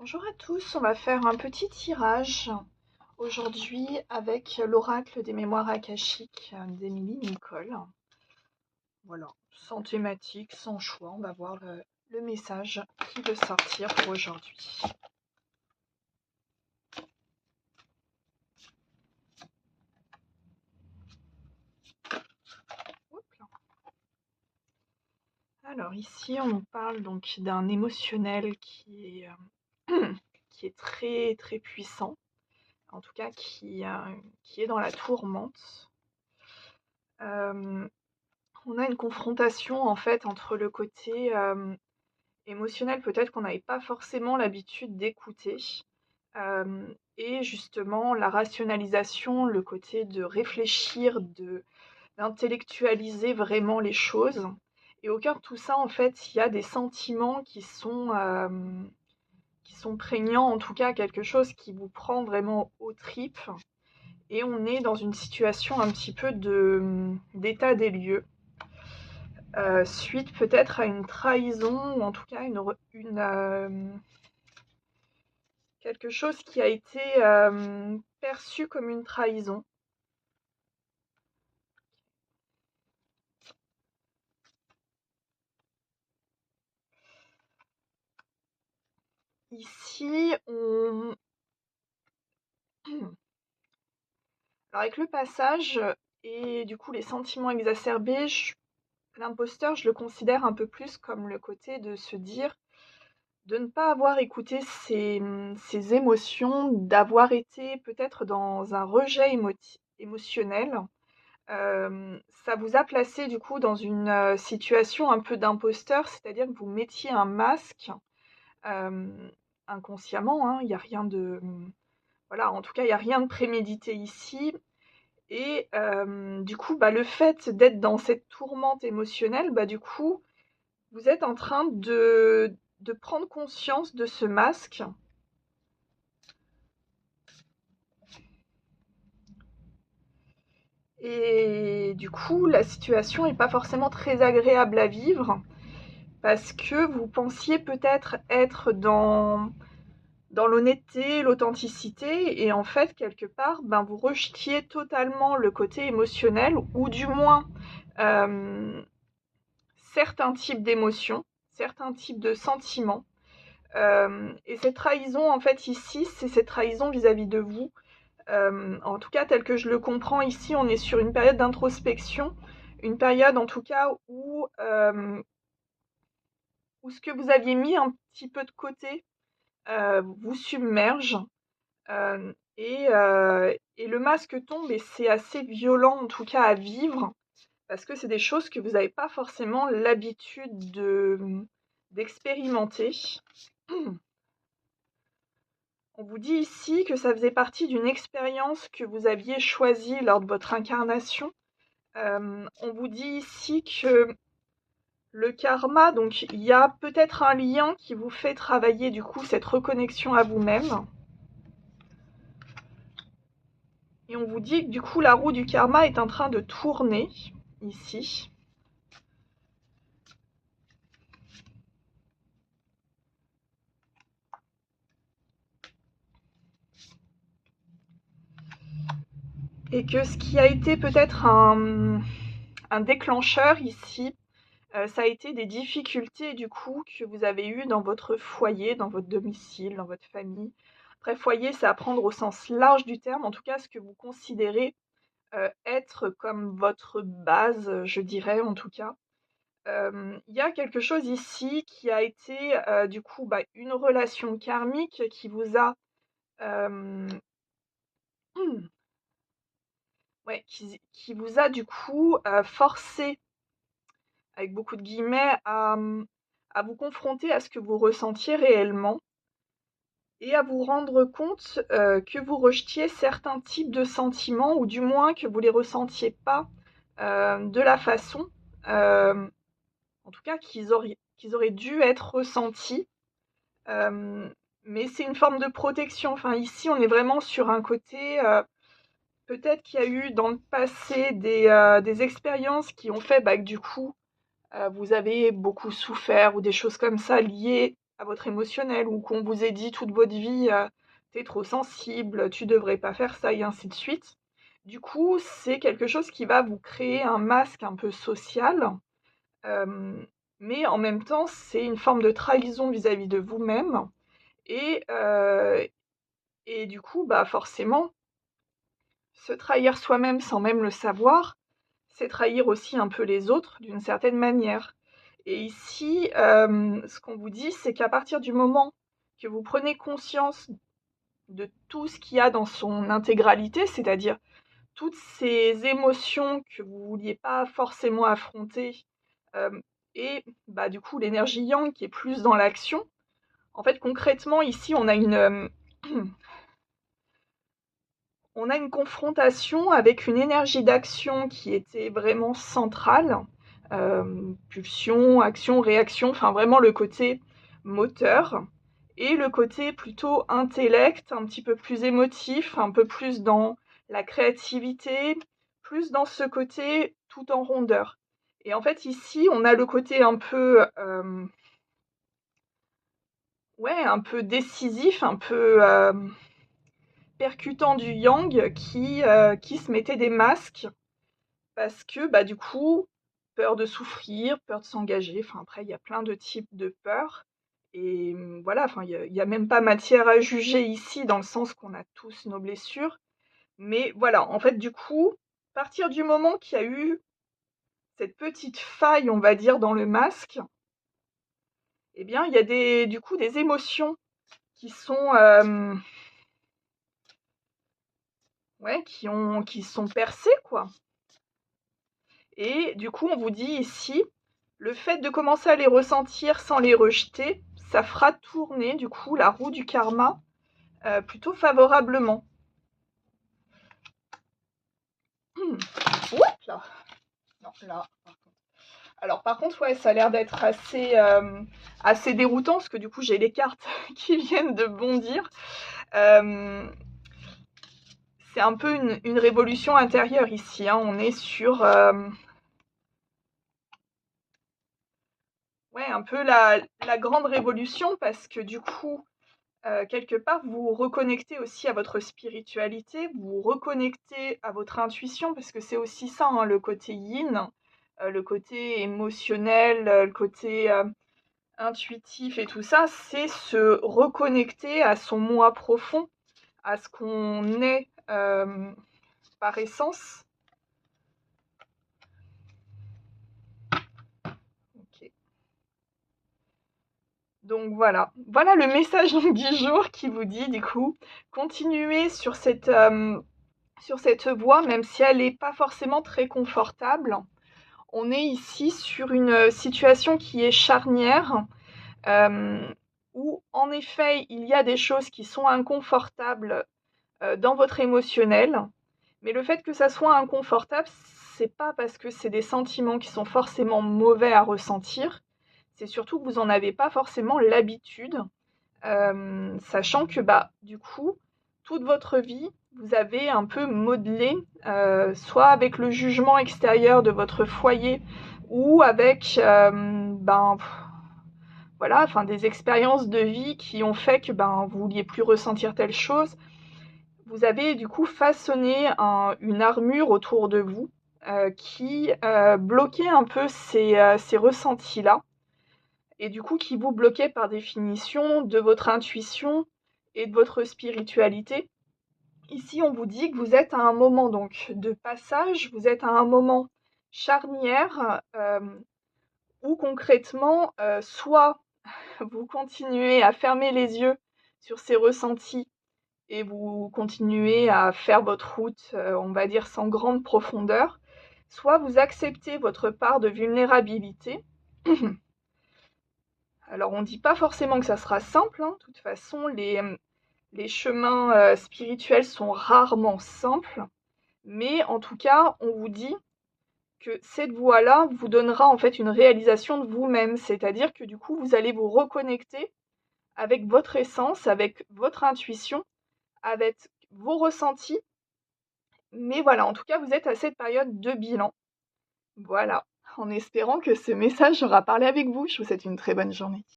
Bonjour à tous, on va faire un petit tirage aujourd'hui avec l'oracle des mémoires akashiques d'Émilie Nicole. Voilà, sans thématique, sans choix, on va voir le message qui veut sortir pour aujourd'hui. Alors ici, on nous parle donc d'un émotionnel qui est très très puissant, en tout cas qui est dans la tourmente. On a une confrontation en fait entre le côté émotionnel, peut-être qu'on n'avait pas forcément l'habitude d'écouter, et justement la rationalisation, le côté de réfléchir, d'intellectualiser vraiment les choses. Et au cœur de tout ça, en fait, il y a des sentiments qui sont prégnants, en tout cas quelque chose qui vous prend vraiment aux tripes. Et on est dans une situation un petit peu d'état des lieux. Suite peut-être à une trahison, ou en tout cas quelque chose qui a été perçu comme une trahison. Ici, Alors avec le passage et du coup les sentiments exacerbés, l'imposteur, je le considère un peu plus comme le côté de se dire de ne pas avoir écouté ses émotions, d'avoir été peut-être dans un rejet émotionnel. Ça vous a placé du coup dans une situation un peu d'imposteur, c'est-à-dire que vous mettiez un masque inconsciemment, hein, il n'y a rien de... Voilà, en tout cas, il n'y a rien de prémédité ici. Et du coup, le fait d'être dans cette tourmente émotionnelle, du coup, vous êtes en train de prendre conscience de ce masque. Et du coup, la situation n'est pas forcément très agréable à vivre parce que vous pensiez peut-être être dans l'honnêteté, l'authenticité, et en fait, quelque part, vous rejetiez totalement le côté émotionnel, ou du moins certains types d'émotions, certains types de sentiments. Et cette trahison, en fait, ici, c'est cette trahison vis-à-vis de vous. En tout cas, tel que je le comprends, ici, on est sur une période d'introspection, une période, en tout cas, où ce que vous aviez mis un petit peu de côté vous submerge. Et le masque tombe et c'est assez violent, en tout cas, à vivre, parce que c'est des choses que vous n'avez pas forcément l'habitude d'expérimenter. On vous dit ici que ça faisait partie d'une expérience que vous aviez choisie lors de votre incarnation. On vous dit ici que le karma, donc il y a peut-être un lien qui vous fait travailler du coup cette reconnexion à vous-même. Et on vous dit que du coup la roue du karma est en train de tourner ici. Et que ce qui a été peut-être un déclencheur ici, ça a été des difficultés du coup que vous avez eues dans votre foyer, dans votre domicile, dans votre famille. Après, foyer, c'est à prendre au sens large du terme, en tout cas ce que vous considérez être comme votre base, je dirais en tout cas. Il y a quelque chose ici qui a été du coup une relation karmique qui vous a euh, ouais, qui vous a du coup forcé, avec beaucoup de guillemets, à vous confronter à ce que vous ressentiez réellement et à vous rendre compte que vous rejetiez certains types de sentiments, ou du moins que vous les ressentiez pas de la façon, en tout cas qu'ils auraient dû être ressentis. Euh, mais c'est une forme de protection. Enfin, ici, on est vraiment sur un côté... peut-être qu'il y a eu dans le passé des expériences qui ont fait que du coup, vous avez beaucoup souffert, ou des choses comme ça liées à votre émotionnel, ou qu'on vous ait dit toute votre vie t'es trop sensible, tu devrais pas faire ça, et ainsi de suite. Du coup, c'est quelque chose qui va vous créer un masque un peu social, euh, mais en même temps, c'est une forme de trahison vis-à-vis de vous-même. Et, euh, et du coup, bah forcément, se trahir soi-même sans même le savoir, c'est trahir aussi un peu les autres d'une certaine manière. Et ici, ce qu'on vous dit, c'est qu'à partir du moment que vous prenez conscience de tout ce qu'il y a dans son intégralité, c'est-à-dire toutes ces émotions que vous ne vouliez pas forcément affronter, euh, et bah, du coup l'énergie yang qui est plus dans l'action. En fait, concrètement, ici, on a une confrontation avec une énergie d'action qui était vraiment centrale. Pulsion, action, réaction, enfin vraiment le côté moteur. Et le côté plutôt intellect, un petit peu plus émotif, un peu plus dans la créativité, plus dans ce côté tout en rondeur. Et en fait ici, on a le côté un peu décisif, un peu percutant du yang qui se mettait des masques parce que bah, du coup, peur de souffrir, peur de s'engager, enfin après il y a plein de types de peurs. Et voilà, enfin il y a même pas matière à juger ici dans le sens qu'on a tous nos blessures. Mais voilà, en fait du coup, à partir du moment qu'il y a eu cette petite faille, on va dire, dans le masque, eh bien il y a du coup des émotions qui sont qui sont percées quoi. Et du coup, on vous dit ici, le fait de commencer à les ressentir sans les rejeter, ça fera tourner du coup la roue du karma plutôt favorablement. Oups là. Non, là. Alors par contre, ouais, ça a l'air d'être assez déroutant parce que du coup j'ai les cartes qui viennent de bondir. C'est un peu une révolution intérieure ici. Hein. On est sur un peu la grande révolution parce que du coup, quelque part, vous vous reconnectez aussi à votre spiritualité, vous vous reconnectez à votre intuition, parce que c'est aussi ça, hein, le côté yin, le côté émotionnel, le côté intuitif et tout ça, c'est se reconnecter à son moi profond, à ce qu'on est par essence. Ok. Donc voilà, voilà le message du jour qui vous dit du coup, continuez sur cette voie, même si elle n'est pas forcément très confortable. On est ici sur une situation qui est charnière, euh, où en effet il y a des choses qui sont inconfortables dans votre émotionnel, mais le fait que ça soit inconfortable, c'est pas parce que c'est des sentiments qui sont forcément mauvais à ressentir, c'est surtout que vous n'en avez pas forcément l'habitude, sachant que bah du coup toute votre vie vous avez un peu modelé, soit avec le jugement extérieur de votre foyer ou avec voilà, enfin des expériences de vie qui ont fait que vous vouliez plus ressentir telle chose. Vous avez du coup façonné une armure autour de vous qui bloquait un peu ces ressentis-là et du coup qui vous bloquait par définition de votre intuition et de votre spiritualité. Ici, on vous dit que vous êtes à un moment donc de passage, vous êtes à un moment charnière où concrètement, soit vous continuez à fermer les yeux sur ces ressentis et vous continuez à faire votre route, on va dire, sans grande profondeur, soit vous acceptez votre part de vulnérabilité. Alors, on ne dit pas forcément que ça sera simple, hein. De toute façon, les chemins spirituels sont rarement simples, mais en tout cas, on vous dit que cette voie-là vous donnera en fait une réalisation de vous-même, c'est-à-dire que du coup, vous allez vous reconnecter avec votre essence, avec votre intuition, avec vos ressentis. Mais voilà, en tout cas, vous êtes à cette période de bilan. Voilà, en espérant que ce message aura parlé avec vous. Je vous souhaite une très bonne journée.